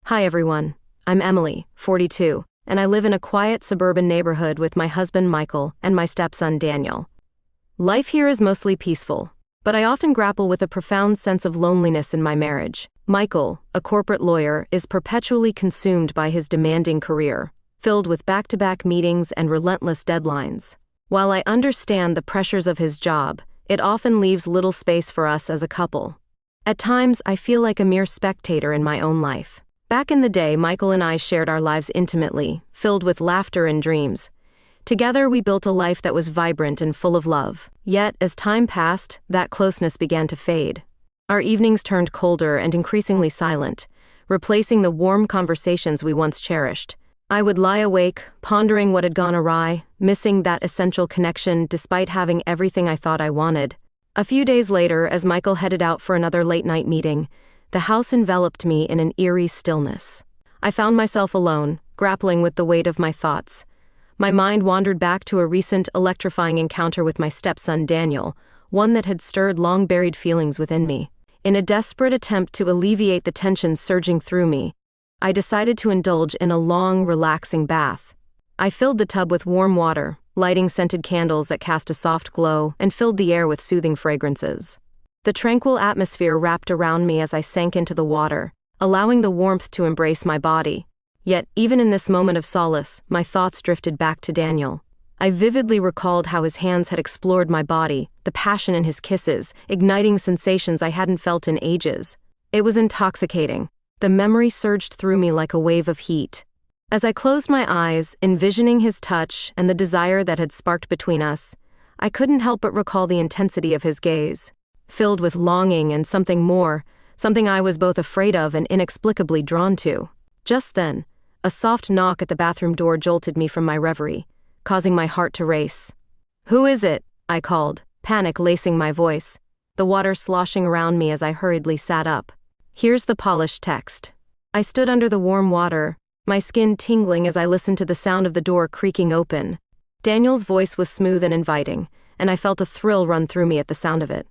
Hi everyone, I'm Emily, 42, and I live in a quiet suburban neighborhood with my husband Michael and my stepson Daniel. Life here is mostly peaceful, but I often grapple with a profound sense of loneliness in my marriage. Michael, a corporate lawyer, is perpetually consumed by his demanding career, filled with back-to-back meetings and relentless deadlines. While I understand the pressures of his job, it often leaves little space for us as a couple. At times, I feel like a mere spectator in my own life. Back in the day, Michael and I shared our lives intimately, filled with laughter and dreams. Together, we built a life that was vibrant and full of love. Yet, as time passed, that closeness began to fade. Our evenings turned colder and increasingly silent, replacing the warm conversations we once cherished. I would lie awake, pondering what had gone awry, missing that essential connection despite having everything I thought I wanted. A few days later, as Michael headed out for another late-night meeting, the house enveloped me in an eerie stillness. I found myself alone, grappling with the weight of my thoughts. My mind wandered back to a recent electrifying encounter with my stepson Daniel, one that had stirred long-buried feelings within me. In a desperate attempt to alleviate the tension surging through me, I decided to indulge in a long, relaxing bath. I filled the tub with warm water, lighting scented candles that cast a soft glow, and filled the air with soothing fragrances. The tranquil atmosphere wrapped around me as I sank into the water, allowing the warmth to embrace my body. Yet, even in this moment of solace, my thoughts drifted back to Daniel. I vividly recalled how his hands had explored my body, the passion in his kisses, igniting sensations I hadn't felt in ages. It was intoxicating. The memory surged through me like a wave of heat. As I closed my eyes, envisioning his touch and the desire that had sparked between us, I couldn't help but recall the intensity of his gaze. Filled with longing and something more, something I was both afraid of and inexplicably drawn to. Just then, a soft knock at the bathroom door jolted me from my reverie, causing my heart to race. "Who is it?" I called, panic lacing my voice, the water sloshing around me as I hurriedly sat up. Here's the polished text. I stood under the warm water, my skin tingling as I listened to the sound of the door creaking open. Daniel's voice was smooth and inviting, and I felt a thrill run through me at the sound of it.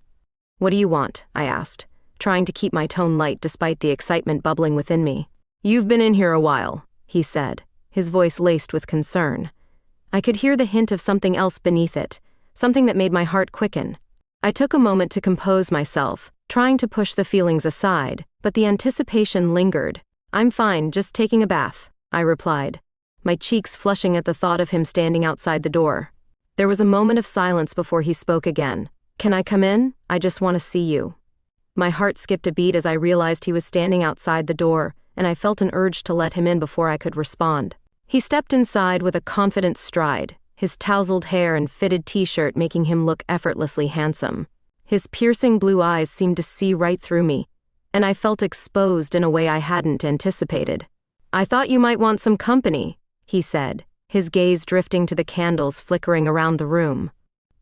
"What do you want?" I asked, trying to keep my tone light despite the excitement bubbling within me. "You've been in here a while," he said, his voice laced with concern. I could hear the hint of something else beneath it, something that made my heart quicken. I took a moment to compose myself, trying to push the feelings aside, but the anticipation lingered. "I'm fine, just taking a bath," I replied, my cheeks flushing at the thought of him standing outside the door. There was a moment of silence before he spoke again. "Can I come in? I just want to see you." My heart skipped a beat as I realized he was standing outside the door, and I felt an urge to let him in before I could respond. He stepped inside with a confident stride, his tousled hair and fitted t-shirt making him look effortlessly handsome. His piercing blue eyes seemed to see right through me, and I felt exposed in a way I hadn't anticipated. "I thought you might want some company," he said, his gaze drifting to the candles flickering around the room.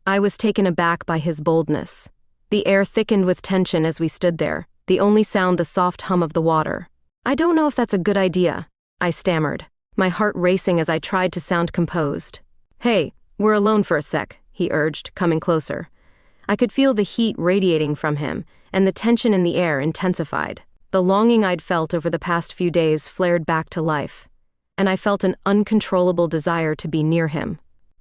I was taken aback by his boldness. The air thickened with tension as we stood there, the only sound the soft hum of the water. "I don't know if that's a good idea," I stammered, my heart racing as I tried to sound composed. "Hey, we're alone for a sec," he urged, coming closer. I could feel the heat radiating from him, and the tension in the air intensified. The longing I'd felt over the past few days flared back to life, and I felt an uncontrollable desire to be near him.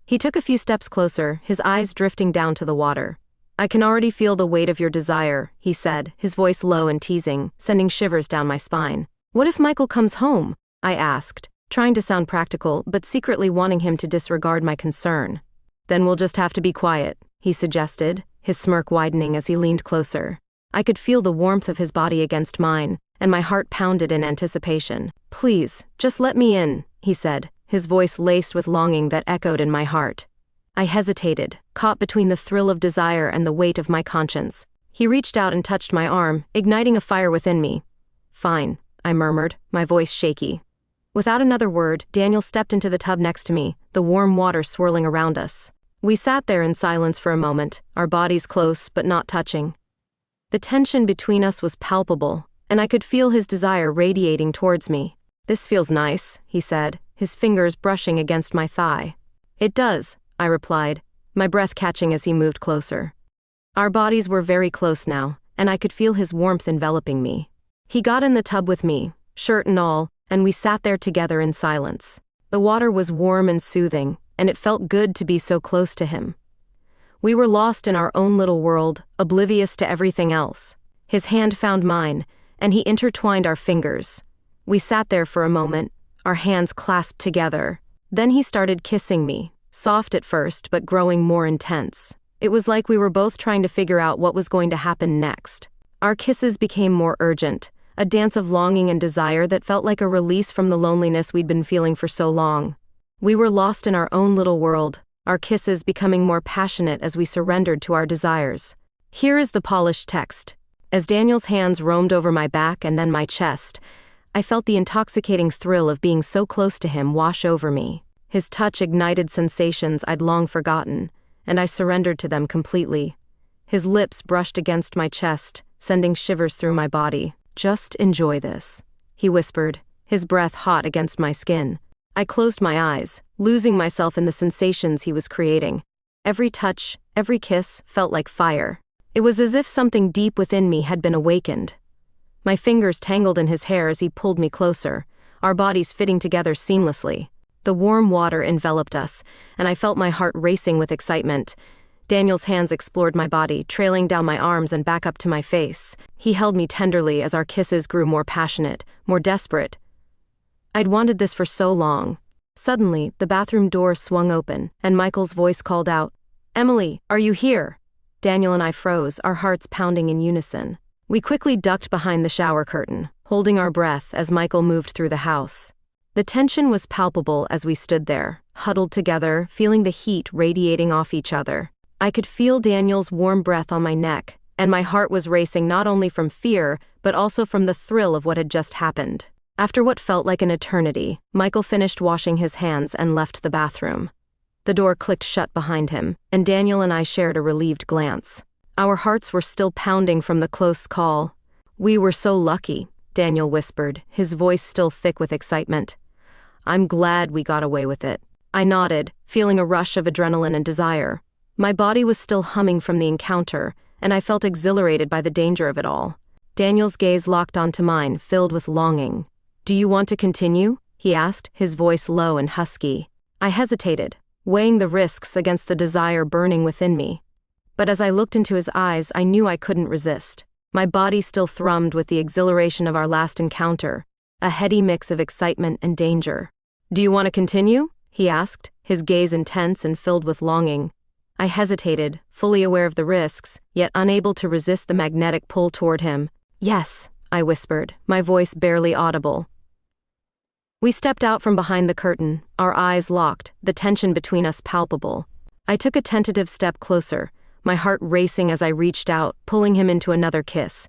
He took a few steps closer, his eyes drifting down to the water. "I can already feel the weight of your desire," he said, his voice low and teasing, sending shivers down my spine. "What if Michael comes home?" I asked, trying to sound practical, but secretly wanting him to disregard my concern. "Then we'll just have to be quiet," he suggested, his smirk widening as he leaned closer. I could feel the warmth of his body against mine, and my heart pounded in anticipation. "Please, just let me in," he said, his voice laced with longing that echoed in my heart. I hesitated, caught between the thrill of desire and the weight of my conscience. He reached out and touched my arm, igniting a fire within me. "Fine," I murmured, my voice shaky. Without another word, Daniel stepped into the tub next to me, the warm water swirling around us. We sat there in silence for a moment, our bodies close but not touching. The tension between us was palpable, and I could feel his desire radiating towards me. "This feels nice," he said, his fingers brushing against my thigh. "It does," I replied, my breath catching as he moved closer. Our bodies were very close now, and I could feel his warmth enveloping me. He got in the tub with me, shirt and all, and we sat there together in silence. The water was warm and soothing, and it felt good to be so close to him. We were lost in our own little world, oblivious to everything else. His hand found mine, and he intertwined our fingers. We sat there for a moment, our hands clasped together. Then he started kissing me, soft at first but growing more intense. It was like we were both trying to figure out what was going to happen next. Our kisses became more urgent, a dance of longing and desire that felt like a release from the loneliness we'd been feeling for so long. We were lost in our own little world, our kisses becoming more passionate as we surrendered to our desires. Here is the polished text. As Daniel's hands roamed over my back and then my chest, I felt the intoxicating thrill of being so close to him wash over me. His touch ignited sensations I'd long forgotten, and I surrendered to them completely. His lips brushed against my chest, sending shivers through my body. "Just enjoy this," he whispered, his breath hot against my skin. I closed my eyes, losing myself in the sensations he was creating. Every touch, every kiss felt like fire. It was as if something deep within me had been awakened. My fingers tangled in his hair as he pulled me closer, our bodies fitting together seamlessly. The warm water enveloped us, and I felt my heart racing with excitement. Daniel's hands explored my body, trailing down my arms and back up to my face. He held me tenderly as our kisses grew more passionate, more desperate. I'd wanted this for so long. Suddenly, the bathroom door swung open, and Michael's voice called out, "Emily, are you here?" Daniel and I froze, our hearts pounding in unison. We quickly ducked behind the shower curtain, holding our breath as Michael moved through the house. The tension was palpable as we stood there, huddled together, feeling the heat radiating off each other. I could feel Daniel's warm breath on my neck, and my heart was racing not only from fear, but also from the thrill of what had just happened. After what felt like an eternity, Michael finished washing his hands and left the bathroom. The door clicked shut behind him, and Daniel and I shared a relieved glance. Our hearts were still pounding from the close call. "We were so lucky," Daniel whispered, his voice still thick with excitement. "I'm glad we got away with it." I nodded, feeling a rush of adrenaline and desire. My body was still humming from the encounter, and I felt exhilarated by the danger of it all. Daniel's gaze locked onto mine, filled with longing. "Do you want to continue?" he asked, his voice low and husky. I hesitated, weighing the risks against the desire burning within me. But as I looked into his eyes, I knew I couldn't resist. My body still thrummed with the exhilaration of our last encounter, a heady mix of excitement and danger. "Do you want to continue?" he asked, his gaze intense and filled with longing. I hesitated, fully aware of the risks, yet unable to resist the magnetic pull toward him. "Yes," I whispered, my voice barely audible. We stepped out from behind the curtain, our eyes locked, the tension between us palpable. I took a tentative step closer, my heart racing as I reached out, pulling him into another kiss.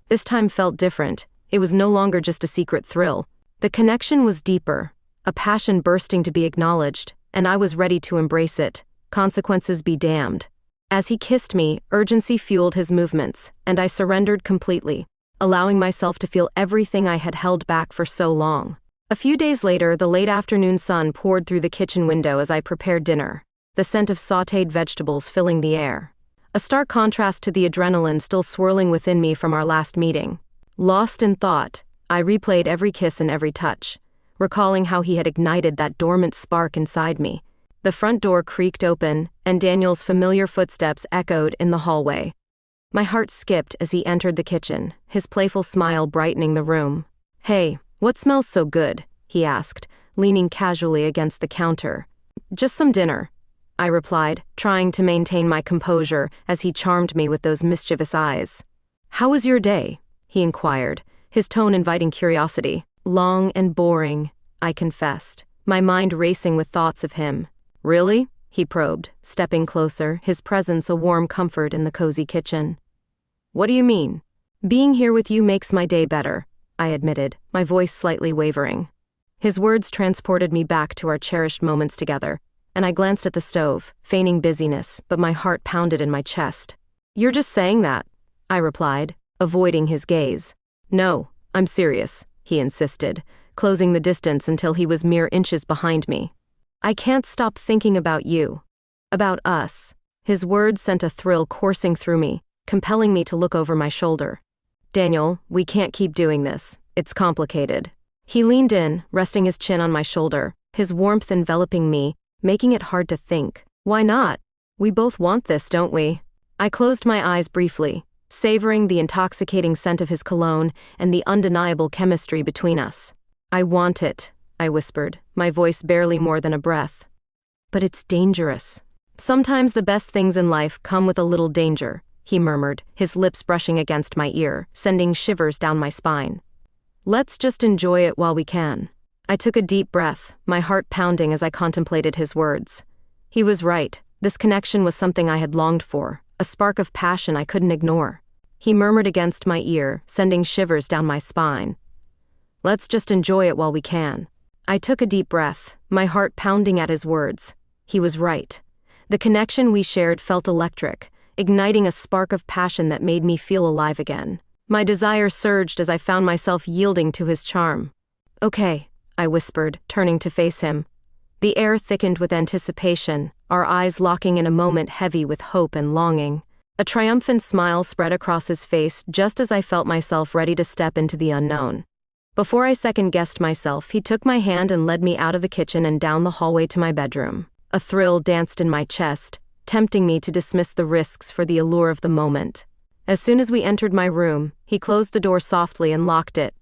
This time felt different. It was no longer just a secret thrill. The connection was deeper, a passion bursting to be acknowledged, and I was ready to embrace it. Consequences be damned. As he kissed me, urgency fueled his movements, and I surrendered completely, allowing myself to feel everything I had held back for so long. A few days later, the late afternoon sun poured through the kitchen window as I prepared dinner, the scent of sautéed vegetables filling the air. A stark contrast to the adrenaline still swirling within me from our last meeting. Lost in thought, I replayed every kiss and every touch, recalling how he had ignited that dormant spark inside me. The front door creaked open, and Daniel's familiar footsteps echoed in the hallway. My heart skipped as he entered the kitchen, his playful smile brightening the room. "Hey, what smells so good?" he asked, leaning casually against the counter. "Just some dinner," I replied, trying to maintain my composure as he charmed me with those mischievous eyes. "How was your day?" he inquired, his tone inviting curiosity. "Long and boring," I confessed, my mind racing with thoughts of him. "Really?" he probed, stepping closer, his presence a warm comfort in the cozy kitchen. "What do you mean?" "Being here with you makes my day better," I admitted, my voice slightly wavering. His words transported me back to our cherished moments together, and I glanced at the stove, feigning busyness, but my heart pounded in my chest. "You're just saying that," I replied, avoiding his gaze. "No, I'm serious," he insisted, closing the distance until he was mere inches behind me. "I can't stop thinking about you. About us." His words sent a thrill coursing through me, compelling me to look over my shoulder. Daniel, we can't keep doing this. It's complicated. He leaned in, resting his chin on my shoulder, his warmth enveloping me, making it hard to think. Why not? We both want this, don't we? I closed my eyes briefly, savoring the intoxicating scent of his cologne and the undeniable chemistry between us. I want it, I whispered, my voice barely more than a breath. But it's dangerous. Sometimes the best things in life come with a little danger, he murmured, his lips brushing against my ear, sending shivers down my spine. Let's just enjoy it while we can. I took a deep breath, my heart pounding as I contemplated his words. He was right. This connection was something I had longed for, a spark of passion I couldn't ignore. He murmured against my ear, sending shivers down my spine. Let's just enjoy it while we can. I took a deep breath, my heart pounding at his words. He was right. The connection we shared felt electric, igniting a spark of passion that made me feel alive again. My desire surged as I found myself yielding to his charm. Okay, I whispered, turning to face him. The air thickened with anticipation, our eyes locking in a moment heavy with hope and longing. A triumphant smile spread across his face just as I felt myself ready to step into the unknown. Before I second-guessed myself, he took my hand and led me out of the kitchen and down the hallway to my bedroom. A thrill danced in my chest, tempting me to dismiss the risks for the allure of the moment. As soon as we entered my room, he closed the door softly and locked it.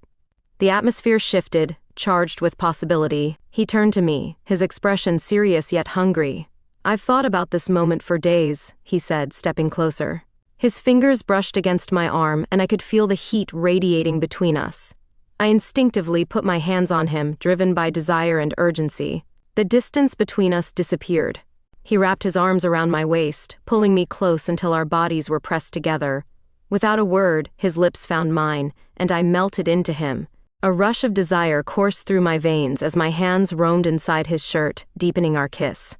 The atmosphere shifted, charged with possibility. He turned to me, his expression serious yet hungry. I've thought about this moment for days, he said, stepping closer. His fingers brushed against my arm, and I could feel the heat radiating between us. I instinctively put my hands on him, driven by desire and urgency. The distance between us disappeared. He wrapped his arms around my waist, pulling me close until our bodies were pressed together. Without a word, his lips found mine, and I melted into him. A rush of desire coursed through my veins as my hands roamed inside his shirt, deepening our kiss.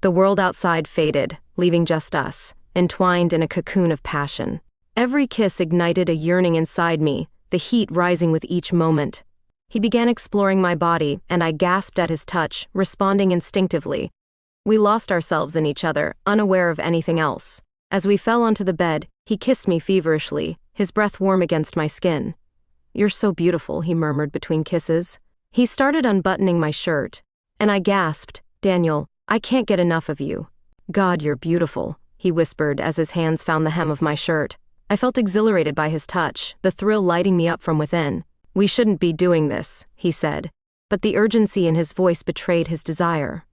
The world outside faded, leaving just us, entwined in a cocoon of passion. Every kiss ignited a yearning inside me, the heat rising with each moment. He began exploring my body, and I gasped at his touch, responding instinctively. We lost ourselves in each other, unaware of anything else. As we fell onto the bed, he kissed me feverishly, his breath warm against my skin. You're so beautiful, he murmured between kisses. He started unbuttoning my shirt, and I gasped, Daniel, I can't get enough of you. God, you're beautiful, he whispered as his hands found the hem of my shirt. I felt exhilarated by his touch, the thrill lighting me up from within. We shouldn't be doing this, he said, but the urgency in his voice betrayed his desire.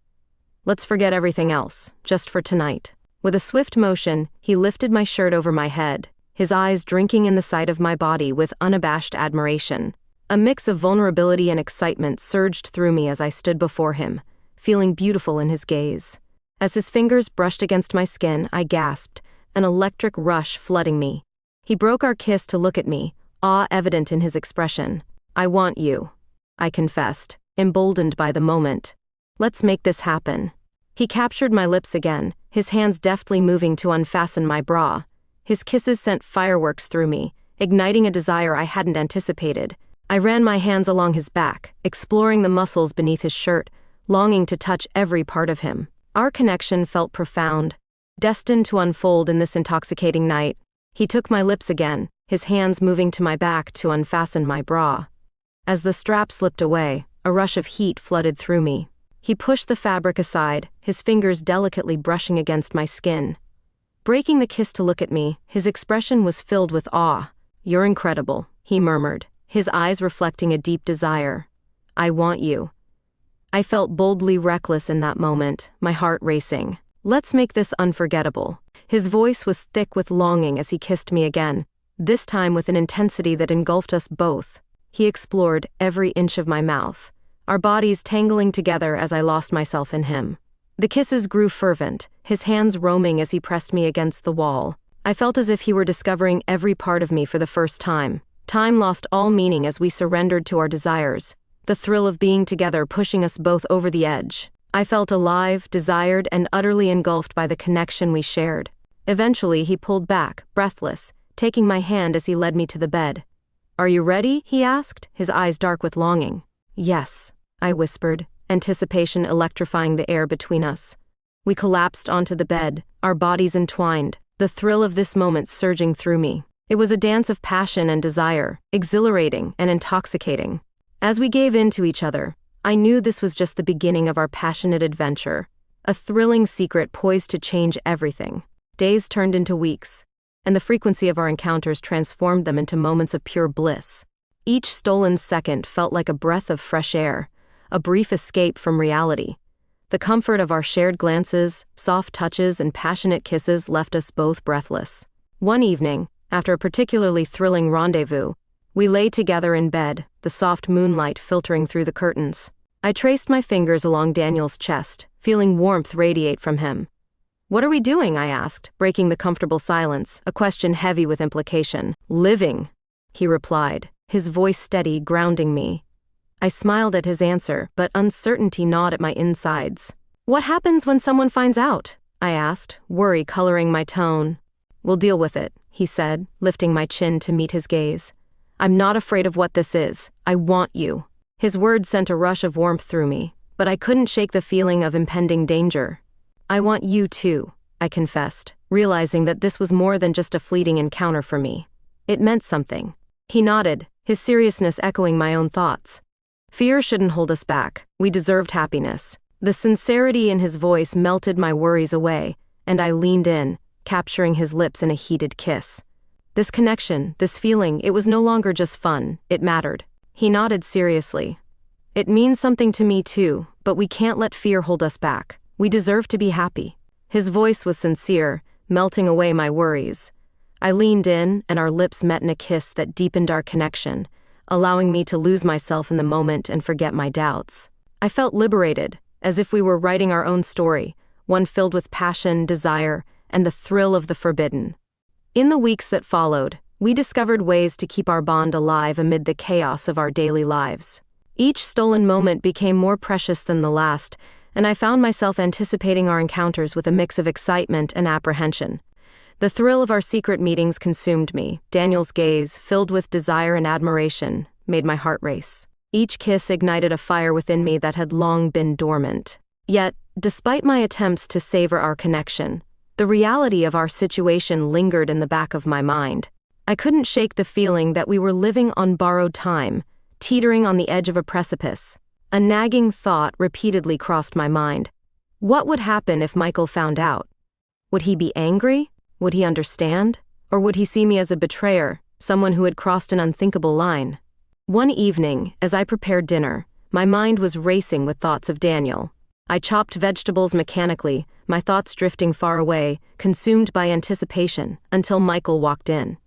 Let's forget everything else, just for tonight. With a swift motion, he lifted my shirt over my head, his eyes drinking in the sight of my body with unabashed admiration. A mix of vulnerability and excitement surged through me as I stood before him, feeling beautiful in his gaze. As his fingers brushed against my skin, I gasped, an electric rush flooding me. He broke our kiss to look at me, awe evident in his expression. I want you, I confessed, emboldened by the moment. Let's make this happen. He captured my lips again, his hands deftly moving to unfasten my bra. His kisses sent fireworks through me, igniting a desire I hadn't anticipated. I ran my hands along his back, exploring the muscles beneath his shirt, longing to touch every part of him. Our connection felt profound, destined to unfold in this intoxicating night. He took my lips again, his hands moving to my back to unfasten my bra. As the strap slipped away, a rush of heat flooded through me. He pushed the fabric aside, his fingers delicately brushing against my skin. Breaking the kiss to look at me, his expression was filled with awe. You're incredible, he murmured, his eyes reflecting a deep desire. I want you. I felt boldly reckless in that moment, my heart racing. Let's make this unforgettable. His voice was thick with longing as he kissed me again, this time with an intensity that engulfed us both. He explored every inch of my mouth, our bodies tangling together as I lost myself in him. The kisses grew fervent, his hands roaming as he pressed me against the wall. I felt as if he were discovering every part of me for the first time. Time lost all meaning as we surrendered to our desires, the thrill of being together pushing us both over the edge. I felt alive, desired, and utterly engulfed by the connection we shared. Eventually, he pulled back, breathless, taking my hand as he led me to the bed. Are you ready? He asked, his eyes dark with longing. Yes, I whispered, anticipation electrifying the air between us. We collapsed onto the bed, our bodies entwined, the thrill of this moment surging through me. It was a dance of passion and desire, exhilarating and intoxicating. As we gave in to each other, I knew this was just the beginning of our passionate adventure, a thrilling secret poised to change everything. Days turned into weeks, and the frequency of our encounters transformed them into moments of pure bliss. Each stolen second felt like a breath of fresh air, a brief escape from reality. The comfort of our shared glances, soft touches, and passionate kisses left us both breathless. One evening, after a particularly thrilling rendezvous, we lay together in bed, the soft moonlight filtering through the curtains. I traced my fingers along Daniel's chest, feeling warmth radiate from him. "What are we doing?" I asked, breaking the comfortable silence, a question heavy with implication. "Living," he replied, his voice steady, grounding me. I smiled at his answer, but uncertainty gnawed at my insides. "What happens when someone finds out?" I asked, worry coloring my tone. "We'll deal with it," he said, lifting my chin to meet his gaze. "I'm not afraid of what this is. I want you." His words sent a rush of warmth through me, but I couldn't shake the feeling of impending danger. "I want you too," I confessed, realizing that this was more than just a fleeting encounter for me. It meant something. He nodded, his seriousness echoing my own thoughts. Fear shouldn't hold us back. We deserved happiness. The sincerity in his voice melted my worries away, and I leaned in, capturing his lips in a heated kiss. This connection, this feeling, it was no longer just fun, it mattered. He nodded seriously. "It means something to me too, but we can't let fear hold us back. We deserve to be happy." His voice was sincere, melting away my worries. I leaned in, and our lips met in a kiss that deepened our connection, allowing me to lose myself in the moment and forget my doubts. I felt liberated, as if we were writing our own story, one filled with passion, desire, and the thrill of the forbidden. In the weeks that followed, we discovered ways to keep our bond alive amid the chaos of our daily lives. Each stolen moment became more precious than the last, and I found myself anticipating our encounters with a mix of excitement and apprehension. The thrill of our secret meetings consumed me. Daniel's gaze, filled with desire and admiration, made my heart race. Each kiss ignited a fire within me that had long been dormant. Yet, despite my attempts to savor our connection, the reality of our situation lingered in the back of my mind. I couldn't shake the feeling that we were living on borrowed time, teetering on the edge of a precipice. A nagging thought repeatedly crossed my mind. What would happen if Michael found out? Would he be angry? Would he understand? Or would he see me as a betrayer, someone who had crossed an unthinkable line? One evening, as I prepared dinner, my mind was racing with thoughts of Daniel. I chopped vegetables mechanically, my thoughts drifting far away, consumed by anticipation, until Michael walked in.